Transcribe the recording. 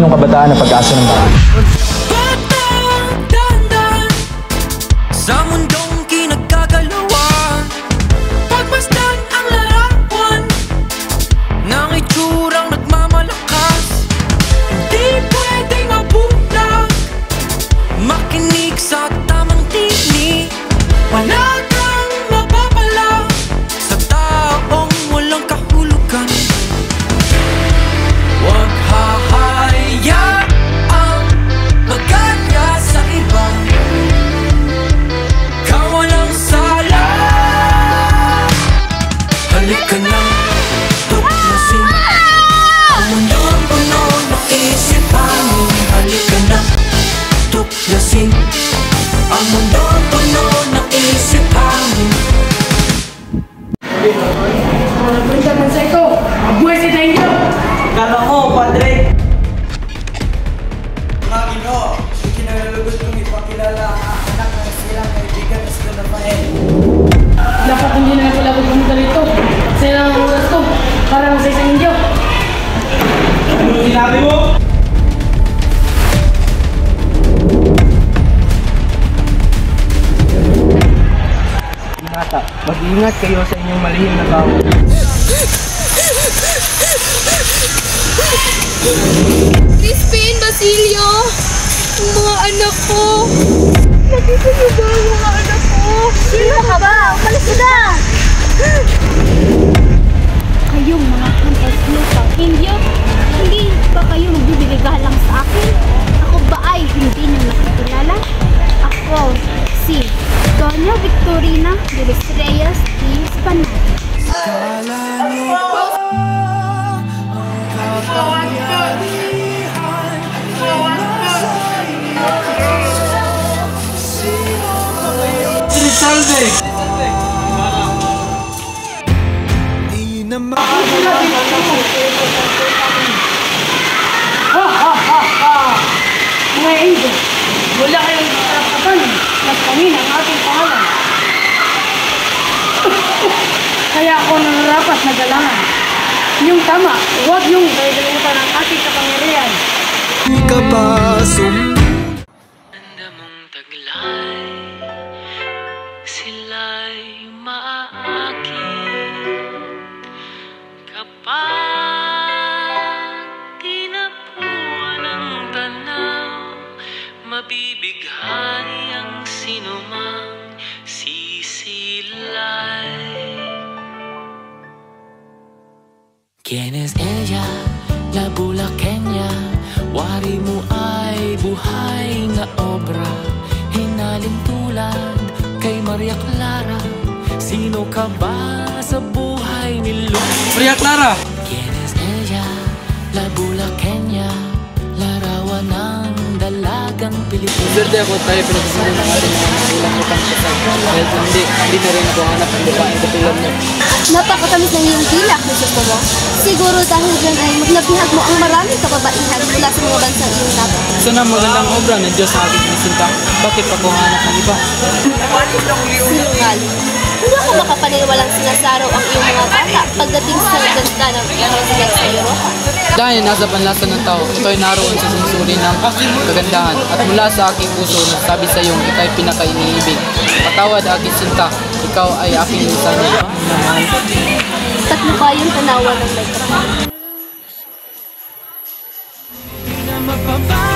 Pilipinong kabataan ang pag-asa ng bayan. Sa mundong kinagkagalawan, pagmasdan ang larawan ng itsurang nagmamalakas. Hindi pwedeng mabulag, makinig sa tamang tinig. Wala kang mapapala sa taong walang kahulugan. Huwag hahayaang magkanya sa iba. Halika na, tuklasin ang mundong puno ng isipanin. Halika na, tuklasin ang mundong puno ng isipanin. Punta man sa ito, abuhay sa inyo! Kala ko, Padre! Mga Ginoo, ikinalulugod kong ipakilala ang anak ng silang kaibigan na sila Rafael. Dapat hindi na pala ako pumunta rito. Sila ang oras to para sa isang inyo. Anong sinabi mo? Ingata, mag-iingat kayo sa inyong malihim na tao. Crispin, Basilio! Ang mga anak ko! Nakita niyo ba ang mga anak ko? Sino ka ba? Umalis na! Kayong mga hampas lupang Indio, hindi ba kayo magbibigay galang sa akin? Ako ba ay hindi niyo nakikilala? Ako, si Doña Victorina de los Reyes y Hispanal. Kala niyo ba ang kapangyarihan ay nasa iyo? Sino kayo? Salve! Di naman Mga Indio, wala kayong karapatan na pangin ang ating pangalan. Kaya ako nanarapat na galangan. Yung tama, huwag yung dahilimutan ang ating kapangyarihan. di ka ba Tanda mong taglay, sila'y maaakin kapag tinapuan ng tanaw, mabibighani ang sinumang sisilay. ¿Quién es ella? La bulaqueña. Wari mo ay buhay na obra, hinalin tulad kay Maria Clara. Sino ka ba sa buhay ni Luz? Maria Clara! ¿Quién es ella? La bulaqueña. Larawan ng dalagang Pilipino. Swerte ako tayo pinagsasabi ng ating mga magulang utang sa tayo. Dahil hindi na rin ako hanap ng babaeng katulad mo. Napakatamis ng iyong dilak, gusto mo? Siguro dahil dyan ay maglabihag mo ang maraming kababaihan mula sa mga bansang iyong natin. Sana magandang obra ng Diyos sa aking pinisinta. Bakit pa ko hanap ng iba? Sinungaling. Hindi ako makapaniwalang sinasaraw ang iyong mga bata pagdating sa ganda ng presidente sa Europa. Dahil nasa panlasa ng tao, ito ay naroon sa sunsuri ng kagandahan. At mula sa aking puso, nagsabi sa iyong ikaw ay pinaka-iniibig. Patawad aking sinta, ikaw ay aking lisanin. Tatlo kayong tanawan ng nagkakita. di na mapapagod?